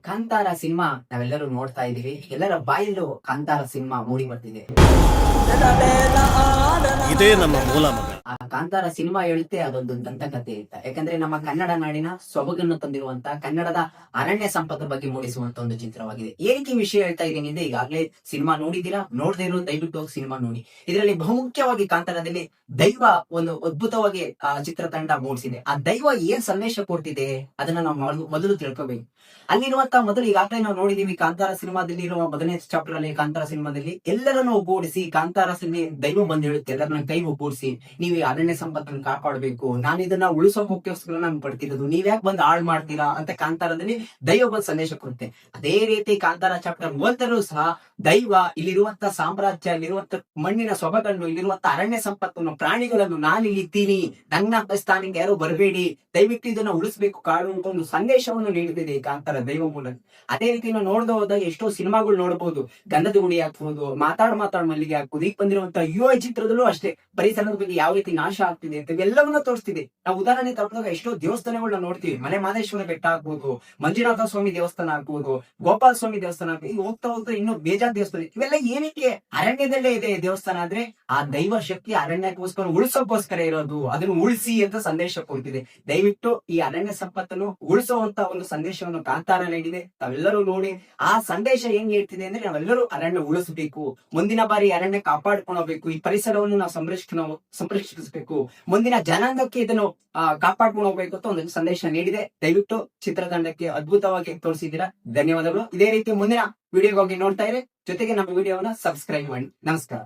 Kantara cinema ನಾವೆಲ್ಲರೂ ನೋಡ್ತಾ ಇದೀವಿ. ಎಲ್ಲರ ಬಾಯಲ್ಲೂ ಕಾಂತಾರ ಸಿನಿಮಾ ಮೂಡಿ ಬರ್ತಿದೆ. ಇದೇ ನಮ್ಮ ಮೂಲ ಮಗ. ಆ ಕಾಂತಾರ ಸಿನಿಮಾ ಹೇಳುತ್ತೆ ಅದೊಂದು ದಂತಕಥೆ ಅಂತ. ಯಾಕಂದ್ರೆ ನಮ್ಮ ಕನ್ನಡ ನಾಡಿನ ಸೊಬಗನ್ನು ತಂದಿರುವಂತ ಕನ್ನಡದ ಅರಣ್ಯ ಸಂಪದ ಬಗ್ಗೆ ಮೂಡಿಸುವಂತ ಒಂದು ಚಿತ್ರವಾಗಿದೆ. ಏನಕ್ಕೆ ಈ ವಿಷಯ ಹೇಳ್ತಾ ಇದ್ದೀನಿ ಅಂದ್ರೆ, ಈಗಾಗಲೇ ಸಿನಿಮಾ ನೋಡಿದೀರಾ? ನೋಡದೇ ಇರೋ ದಯವಿಟ್ಟು ಹೋಗಿ ಸಿನಿಮಾ ನೋಡಿ. ಇದರಲ್ಲಿ ಬಹುಮುಖ್ಯವಾಗಿ ಕಾಂತಾರದಲ್ಲಿ ದೈವ ಒಂದು ಅದ್ಭುತವಾಗಿ ಆ ಚಿತ್ರತಂಡ ಮೂಡಿಸಿದೆ. ಆ ದೈವ ಏನ್ ಸಂದೇಶ ಕೊಡ್ತಿದೆ ಅದನ್ನ ನಾವು ಮೊದಲು ತಿಳ್ಕೋಬೇಕು. ಅಲ್ಲಿರುವಂತ ಮೊದಲು ಈಗಾಗಲೇ ನಾವು ನೋಡಿದೀವಿ ಕಾಂತಾರ ಸಿನಿಮಾದಲ್ಲಿ ಇರುವ ಮೊದಲನೇ ಚಾಪ್ಟರ್ ಅಲ್ಲಿ ಕಾಂತಾರ ಸಿನಿಮಾದಲ್ಲಿ ಎಲ್ಲರನ್ನು ಒಗ್ಗೂಡಿಸಿ ಕಾಂತಾರ ಸಿನಿಮಾ ದೈವ ಬಂದು ಹೇಳುತ್ತೆ, ಎಲ್ಲರನ್ನ ಕೈ ಒಗ್ಗೂಡಿಸಿ ನೀವು ಈ ಅರಣ್ಯ ಸಂಪತ್ತನ್ನು ಕಾಪಾಡಬೇಕು, ನಾನು ಇದನ್ನ ಉಳಿಸೋ ಮುಖ್ಯಸ್ಕರ ನಾನು ಪಡ್ತಿರೋದು, ನೀವ್ಯಾಕೆ ಬಂದು ಹಾಳು ಮಾಡ್ತೀರಾ ಅಂತ ಕಾಂತಾರದಲ್ಲಿ ದೈವ ಬಂದು ಸಂದೇಶ ಕೊಡುತ್ತೆ. ಅದೇ ರೀತಿ ಕಾಂತಾರ ಚಾಪ್ಟರ್ 1 ಸಹ ದೈವ ಇಲ್ಲಿರುವಂತ ಸಾಮ್ರಾಜ್ಯ, ಇಲ್ಲಿರುವಂತ ಮಣ್ಣಿನ ಸೊಬಗನ್ನು, ಇಲ್ಲಿರುವಂತ ಅರಣ್ಯ ಸಂಪತ್ತನ್ನು, ಪ್ರಾಣಿಗಳನ್ನು ನಾನು ಇಲ್ಲಿ ಇದ್ದೀನಿ, ನನ್ನ ಸ್ಥಾನಕ್ಕೆ ಯಾರು ಬರಬೇಡಿ, ದಯವಿಟ್ಟು ಇದನ್ನ ಉಳಿಸಬೇಕು ಕಾಡು ಅಂತ ಒಂದು ಸಂದೇಶವನ್ನು ನೀಡುತ್ತಿದೆ ಈ ಕಾಂತಾರ ದೈವ ಮೂಲಕ. ಅದೇ ರೀತಿ ನಾವು ನೋಡ್ದ ಹೋದಾಗ ಎಷ್ಟೋ ಸಿನಿಮಾಗಳು ನೋಡಬಹುದು. ಗಂಧದ ಗುಡಿ ಹಾಕ್ಬಹುದು, ಮಾತಾಡ್ ಮಲ್ಲಿಗೆ ಹಾಕ್ಬಹುದು. ಈಗ ಬಂದಿರುವಂತ ಯುವ ಚಿತ್ರದಲ್ಲೂ ಅಷ್ಟೇ ಪರಿಸರದ ಬಗ್ಗೆ ಯಾವ ರೀತಿ ನಾಶ ಆಗ್ತಿದೆ ಅಂತ ಎಲ್ಲವನ್ನ ತೋರಿಸ್ತಿದೆ. ನಾವು ಉದಾಹರಣೆ ತಗೊಂಡಾಗ ಎಷ್ಟೋ ದೇವಸ್ಥಾನಗಳನ್ನ ನೋಡ್ತೀವಿ. ಮಲೆ ಮಹದೇಶ್ವರ ಬೆಟ್ಟ ಆಗ್ಬಹುದು, ಮಂಜುನಾಥ ಸ್ವಾಮಿ ದೇವಸ್ಥಾನ ಆಗ್ಬಹುದು, ಗೋಪಾಲ ಸ್ವಾಮಿ ದೇವಸ್ಥಾನ ಆಗ್ಬಹುದು. ಈಗ ಹೋಗ್ತಾ ಇನ್ನೂ ಬೇಜಾರ್ ದೇವಸ್ಥಾನ. ಇವೆಲ್ಲ ಏನಕ್ಕೆ? ಅರಣ್ಯದಲ್ಲೇ ಇದೆ ದೇವಸ್ಥಾನ. ಆದ್ರೆ ಆ ದೈವ ಶಕ್ತಿ ಅರಣ್ಯಕ್ಕೋಸ್ಕರ ಉಳಿಸೋಕೋಸ್ಕರ ಇರೋದು, ಅದನ್ನು ಉಳಿಸಿ ಅಂತ ಸಂದೇಶ ಕೊಡ್ತಿದೆ. ದಯವಿಟ್ಟು ಈ ಅರಣ್ಯ ಸಂಪತ್ತನ್ನು ಉಳಿಸುವಂತ ಒಂದು ಸಂದೇಶವನ್ನು ಕಾಂತಾರ ನೀಡಿದೆ. ತಾವೆಲ್ಲರೂ ನೋಡಿ ಆ ಸಂದೇಶ ಏನ್ ಹೇಳ್ತಿದೆ ಅಂದ್ರೆ, ನಾವೆಲ್ಲರೂ ಅರಣ್ಯ ಉಳಿಸಬೇಕು, ಮುಂದಿನ ಬಾರಿ ಅರಣ್ಯ ಕಾಪಾಡ್ಕೊಂಡು ಈ ಪರಿಸರವನ್ನು ನಾವು ಸಂರಕ್ಷಿಸಬೇಕು, ಮುಂದಿನ ಜನಾಂಗಕ್ಕೆ ಇದನ್ನು ಕಾಪಾಡ್ಕೊಂಡು ಹೋಗ್ಬೇಕು ಅಂತ ಒಂದು ಸಂದೇಶ ನೀಡಿದೆ. ದಯವಿಟ್ಟು ಚಿತ್ರತಂಡಕ್ಕೆ ಅದ್ಭುತವಾಗಿ ತೋರಿಸಿದ್ದೀರಾ, ಧನ್ಯವಾದಗಳು. ಇದೇ ರೀತಿ ಮುಂದಿನ ವಿಡಿಯೋಗಾಗಿ ನೋಡ್ತಾ ಇರಿ, ಜೊತೆಗೆ ನಮ್ಮ ವಿಡಿಯೋವನ್ನ ಸಬ್ಸ್ಕ್ರೈಬ್ ಮಾಡಿ. ನಮಸ್ಕಾರ.